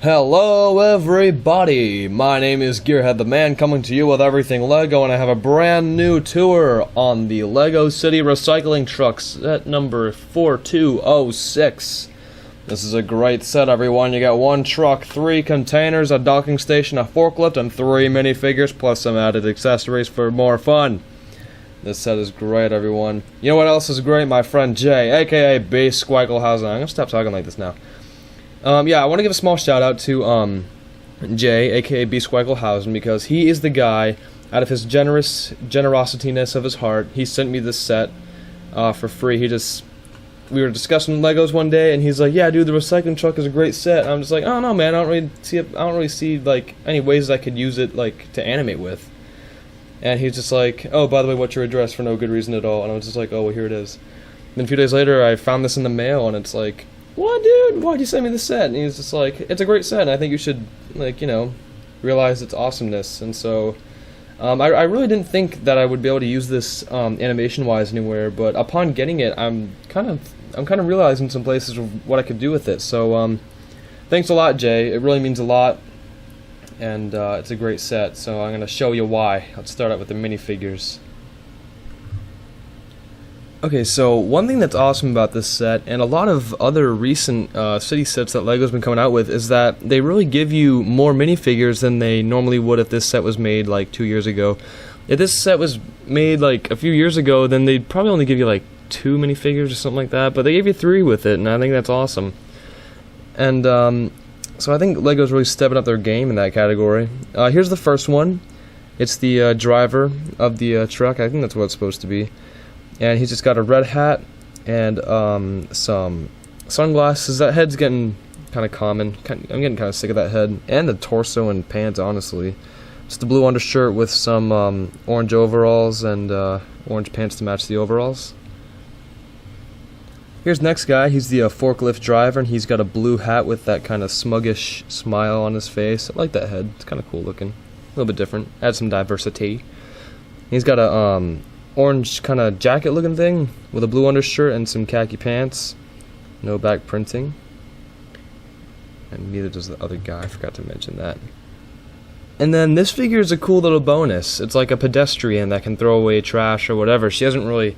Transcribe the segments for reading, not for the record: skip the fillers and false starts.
Hello everybody, my name is Gearhead the Man, coming to you with everything LEGO, and I have a brand new tour on the LEGO City Recycling Truck set number 4206. This is a great set, everyone. You got one truck, 3 containers, a docking station, a forklift, and 3 minifigures, plus some added accessories for more fun. This set is great, everyone. You know what else is great? My friend Jay, aka B. Squigglehausen. I'm gonna stop talking like this now. Yeah, I want to give a small shout out to Jay, aka B. Squigglehausen, because he is the guy, out of his generosityness of his heart, he sent me this set for free. We were discussing Legos one day, and he's like, "Yeah, dude, the recycling truck is a great set." And I'm just like, "Oh no, man, I don't really see like any ways I could use it like to animate with." And he's just like, "Oh, by the way, what's your address?" for no good reason at all. And I was just like, "Oh, well, here it is." Then a few days later, I found this in the mail, and it's like, "What, dude? Why'd you send me this set?" And he's just like, "It's a great set, and I think you should, like, realize its awesomeness." And so, I really didn't think that I would be able to use this animation-wise anywhere, but upon getting it, I'm kind of realizing some places of what I could do with it. So, thanks a lot, Jay. It really means a lot, and it's a great set. So I'm gonna show you why. Let's start out with the minifigures. Okay, so one thing that's awesome about this set, and a lot of other recent city sets that LEGO's been coming out with, is that they really give you more minifigures than they normally would if this set was made like 2 years ago. If this set was made like a few years ago, then they'd probably only give you like 2 minifigures or something like that, but they gave you 3 with it, and I think that's awesome. And so I think LEGO's really stepping up their game in that category. Here's the first one. It's the driver of the truck. I think that's what it's supposed to be. And he's just got a red hat and some sunglasses. That head's getting kind of common. I'm getting kind of sick of that head. And the torso and pants, honestly. Just a blue undershirt with some orange overalls and orange pants to match the overalls. Here's next guy. He's the forklift driver, and he's got a blue hat with that kind of smuggish smile on his face. I like that head. It's kind of cool looking. A little bit different. Add some diversity. He's got a orange kind of jacket looking thing with a blue undershirt and some khaki pants. No back printing. And neither does the other guy. I forgot to mention that. And then this figure is a cool little bonus. It's like a pedestrian that can throw away trash or whatever. She doesn't really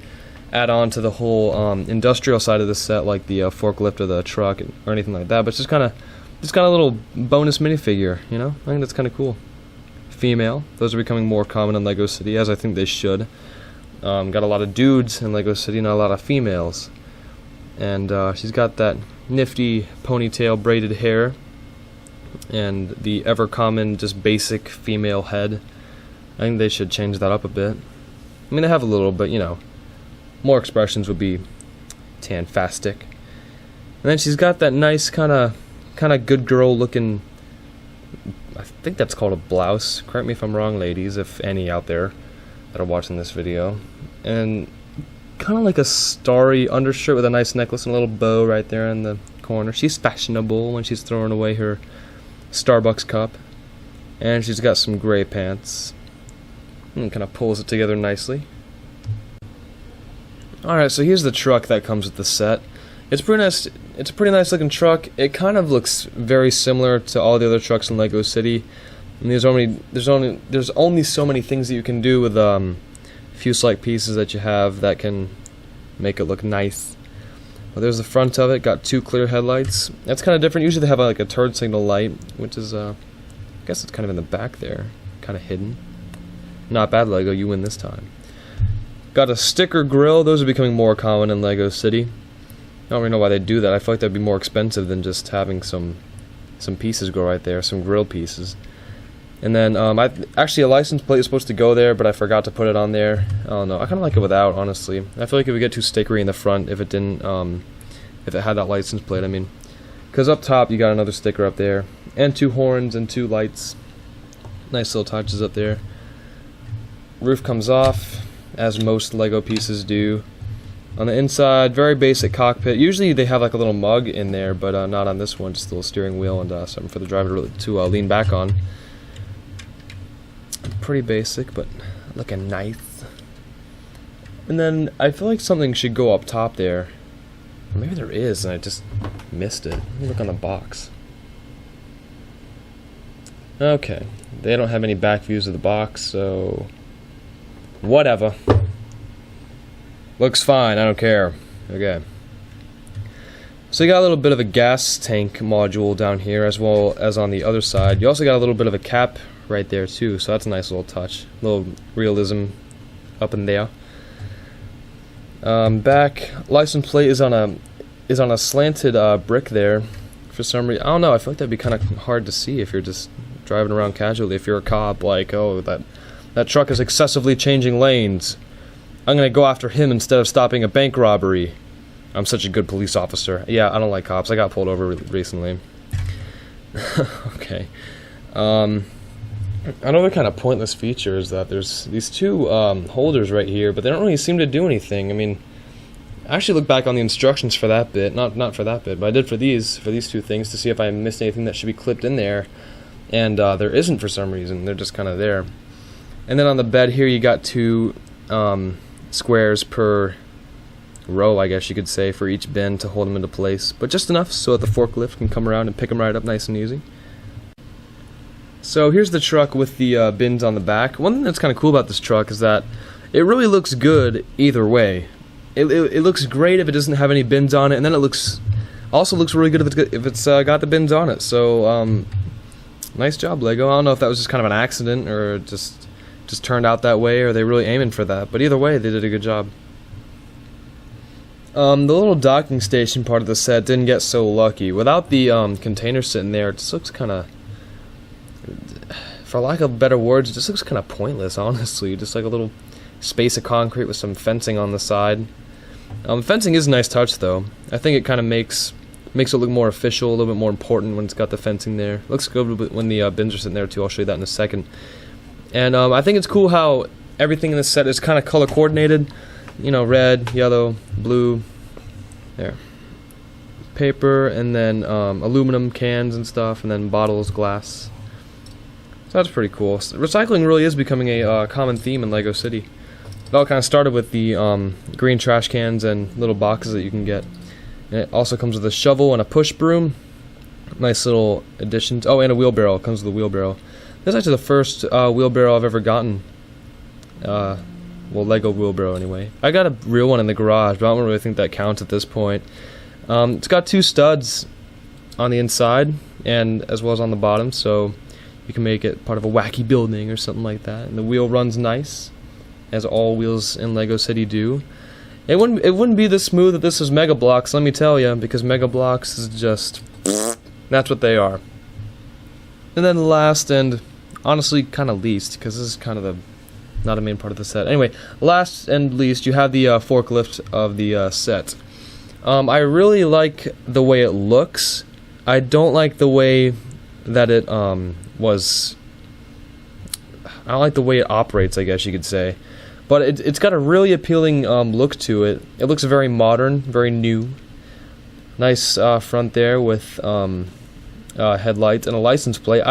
add on to the whole industrial side of the set like the forklift or the truck or anything like that. But it's just kind of a little bonus minifigure, you know? I think that's kind of cool. Female. Those are becoming more common in LEGO City, as I think they should. Got a lot of dudes in LEGO City, not a lot of females. And she's got that nifty ponytail braided hair and the ever common just basic female head. I think they should change that up a bit. I mean, they have a little, but more expressions would be tan-fastic. And then she's got that nice kind of good girl looking, I think that's called a blouse. Correct me if I'm wrong, ladies, if any out there that are watching this video. And kind of like a starry undershirt with a nice necklace and a little bow right there in the corner. She's fashionable when she's throwing away her Starbucks cup. And she's got some gray pants. And kind of pulls it together nicely. Alright, so here's the truck that comes with the set. It's pretty nice. It's a pretty nice looking truck. It kind of looks very similar to all the other trucks in LEGO City. And there's only so many things that you can do with few select pieces that you have that can make it look nice. Well, there's the front of it. Got 2 clear headlights. That's kind of different. Usually they have like a turn signal light, which is I guess it's kind of in the back there, kind of hidden. Not bad, LEGO. You win this time. Got a sticker grill. Those are becoming more common in LEGO City. I don't really know why they do that. I feel like that'd be more expensive than just having some pieces go right there, some grill pieces. And then, actually a license plate is supposed to go there, but I forgot to put it on there. I don't know. I kind of like it without, honestly. I feel like it would get too stickery in the front if it didn't, if it had that license plate, I mean. Because up top, you got another sticker up there. And 2 horns and 2 lights. Nice little touches up there. Roof comes off, as most LEGO pieces do. On the inside, very basic cockpit. Usually they have like a little mug in there, but not on this one. Just a little steering wheel and something for the driver to lean back on. Pretty basic, but looking nice. And then I feel like something should go up top there. Or maybe there is, and I just missed it. Let me look on the box. Okay, they don't have any back views of the box, so whatever. Looks fine, I don't care. Okay. So you got a little bit of a gas tank module down here, as well as on the other side. You also got a little bit of a cap right there too, so that's a nice little touch. A little realism up in there. Back license plate is on a slanted brick there. For some reason, I don't know. I feel like that'd be kind of hard to see if you're just driving around casually. If you're a cop, like, oh, that truck is excessively changing lanes. I'm gonna go after him instead of stopping a bank robbery. I'm such a good police officer. Yeah, I don't like cops. I got pulled over recently. Okay. Another kind of pointless feature is that there's these two holders right here, but they don't really seem to do anything. I mean, I actually looked back on the instructions for that bit, not for that bit, but I did for these two things to see if I missed anything that should be clipped in there, and there isn't for some reason. They're just kind of there. And then on the bed here, you got two squares per row, I guess you could say, for each bin to hold them into place, but just enough so that the forklift can come around and pick them right up nice and easy. So here's the truck with the bins on the back. One thing that's kind of cool about this truck is that it really looks good either way. It looks great if it doesn't have any bins on it, and then it also looks really good if it's got the bins on it. So nice job, Lego. I don't know if that was just kind of an accident or just turned out that way, or are they really aiming for that, but either way they did a good job. The little docking station part of the set didn't get so lucky. Without the container sitting there, it just looks kind of, for lack of better words, it just looks kind of pointless, honestly. Just like a little space of concrete with some fencing on the side. Fencing is a nice touch, though. I think it kind of makes it look more official, a little bit more important when it's got the fencing there. Looks good when the bins are sitting there, too. I'll show you that in a second. And I think it's cool how everything in this set is kind of color coordinated. You know, red, yellow, blue, there. Paper, and then aluminum cans and stuff, and then bottles, glass. So that's pretty cool. So recycling really is becoming a common theme in LEGO City. It all kind of started with the green trash cans and little boxes that you can get. And it also comes with a shovel and a push broom. Nice little additions. Oh, and a wheelbarrow. It comes with a wheelbarrow. This is actually the first wheelbarrow I've ever gotten. Well, Lego wheelbarrow anyway. I got a real one in the garage, but I don't really think that counts at this point. It's got two studs on the inside and as well as on the bottom, so you can make it part of a wacky building or something like that. And the wheel runs nice, as all wheels in Lego City do. It wouldn't be this smooth if this was Mega Bloks, let me tell you, because Mega Bloks is just, that's what they are. And then last and honestly kind of least, because this is kind of not a main part of the set. Anyway, last and least, you have the forklift of the set. I really like the way it looks. I don't like the way that it was. I don't like the way it operates, I guess you could say. But it's got a really appealing look to it. It looks very modern, very new. Nice front there with headlights and a license plate.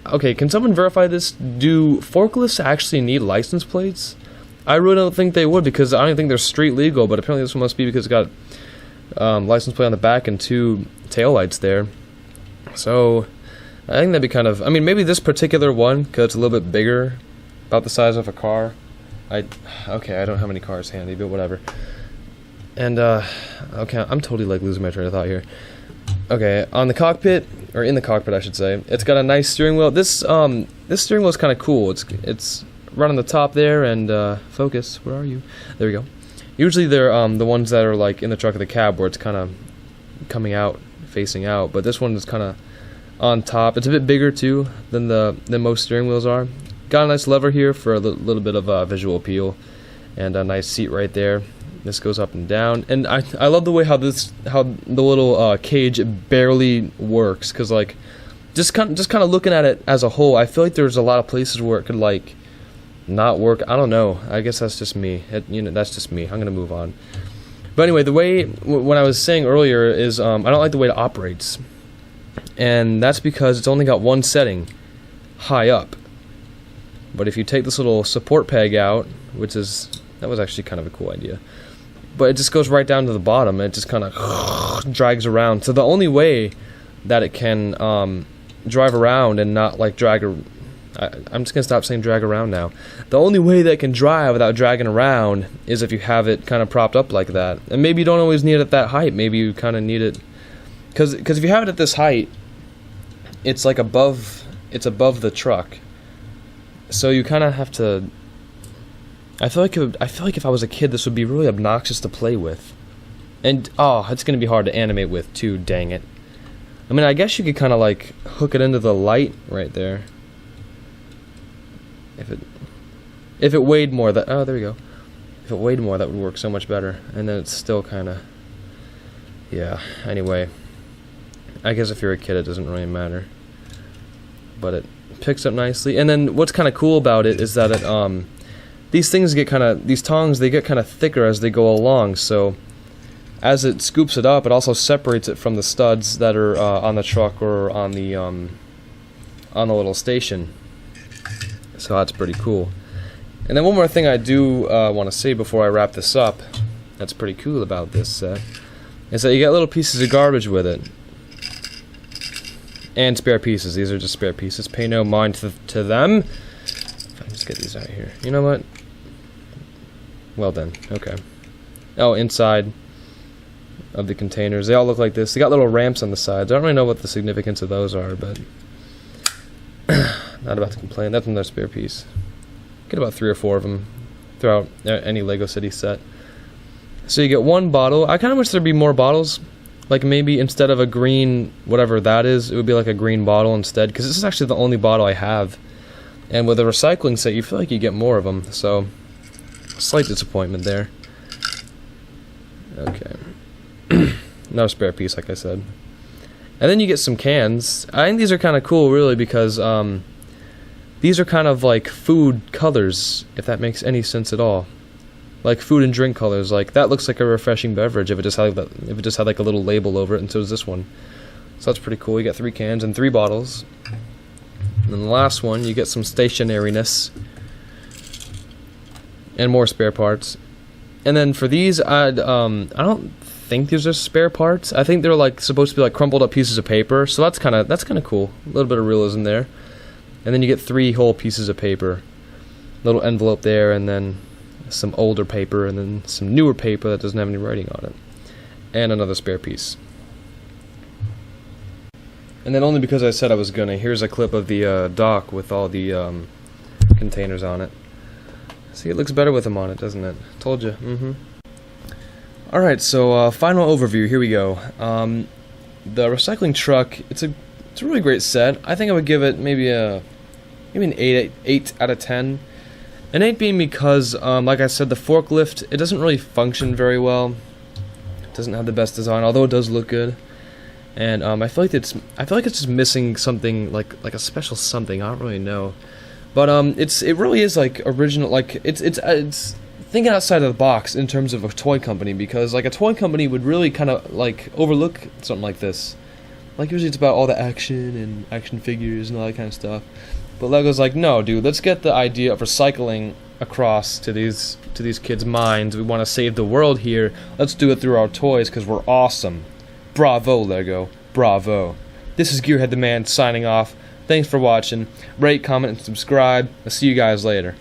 Okay, can someone verify this? Do forklifts actually need license plates? I really don't think they would, because I don't think they're street legal, but apparently this one must be because it's got license plate on the back and two taillights there. So I think that'd be kind of, I mean, maybe this particular one, because it's a little bit bigger, about the size of a car. Okay, I don't have any cars handy, but whatever. And okay, I'm totally like losing my train of thought here. Okay, on the cockpit, or in the cockpit I should say, it's got a nice steering wheel. This steering wheel is kind of cool. It's right on the top there, and focus, where are you? There we go. Usually they're the ones that are like in the truck of the cab where it's kind of coming out, facing out, but this one is kind of on top. It's a bit bigger too than most steering wheels are. Got a nice lever here for a little bit of visual appeal, and a nice seat right there. This goes up and down, and I love the way how the little cage barely works, because like just kind of looking at it as a whole, I feel like there's a lot of places where it could like not work. I don't know. I guess that's just me. That's just me. I'm gonna move on. But anyway, the way when I was saying earlier is I don't like the way it operates, and that's because it's only got one setting, high up. But if you take this little support peg out, that was actually kind of a cool idea. But it just goes right down to the bottom, and it just kind of drags around. So the only way that it can drive around and not like drag. I'm just gonna stop saying drag around now. The only way that it can drive without dragging around is if you have it kind of propped up like that. And maybe you don't always need it at that height. Maybe you kind of need it, because if you have it at this height, it's like above the truck. So you kind of have to. I feel like if I was a kid, this would be really obnoxious to play with, and it's gonna be hard to animate with too. Dang it! I mean, I guess you could kind of like hook it into the light right there. If it weighed more, there we go. If it weighed more, that would work so much better. And then it's still kind of, yeah. Anyway, I guess if you're a kid, it doesn't really matter. But it picks up nicely. And then what's kind of cool about it is that it these tongs get kind of thicker as they go along. So as it scoops it up, it also separates it from the studs that are on the truck or on the little station. So that's pretty cool. And then one more thing I do want to say before I wrap this up, that's pretty cool about this set, is that you get little pieces of garbage with it. And spare pieces. These are just spare pieces. Pay no mind to them. If I can just get these out of here. You know what? Well then. Okay. Oh, inside of the containers. They all look like this. They got little ramps on the sides. I don't really know what the significance of those are, but not about to complain. That's another spare piece. Get about 3 or 4 of them throughout any Lego City set. So you get one bottle. I kind of wish there'd be more bottles. Like maybe instead of a green, whatever that is, it would be like a green bottle instead. Because this is actually the only bottle I have. And with a recycling set, you feel like you get more of them. So, slight disappointment there. Okay. Another spare piece, like I said. And then you get some cans. I think these are kind of cool, really, because these are kind of like food colors, if that makes any sense at all. Like food and drink colors. Like that looks like a refreshing beverage if it just had like a little label over it, and so does this one. So that's pretty cool. You get 3 cans and 3 bottles. And then the last one, you get some stationariness and more spare parts. And then for these, I don't think these are spare parts. I think they're like supposed to be like crumpled up pieces of paper. So that's kind of cool. A little bit of realism there. And then you get 3 whole pieces of paper. Little envelope there, and then some older paper, and then some newer paper that doesn't have any writing on it. And another spare piece. And then only because I said I was gonna, here's a clip of the dock with all the containers on it. See, it looks better with them on it, doesn't it? Told you. Alright, so final overview, here we go. The recycling truck, it's a really great set. I think I would give it maybe an 8 out of 10. An 8 being because, like I said, the forklift, it doesn't really function very well. It doesn't have the best design, although it does look good. And I feel like it's just missing something like a special something. I don't really know, but it really is like original. Like it's thinking outside of the box in terms of a toy company, because like a toy company would really kind of like overlook something like this. Like usually it's about all the action and action figures and all that kind of stuff. But Lego's like, no, dude, let's get the idea of recycling across to these kids' minds. We want to save the world here. Let's do it through our toys because we're awesome. Bravo, Lego. Bravo. This is Gearhead the Man signing off. Thanks for watching. Rate, comment, and subscribe. I'll see you guys later.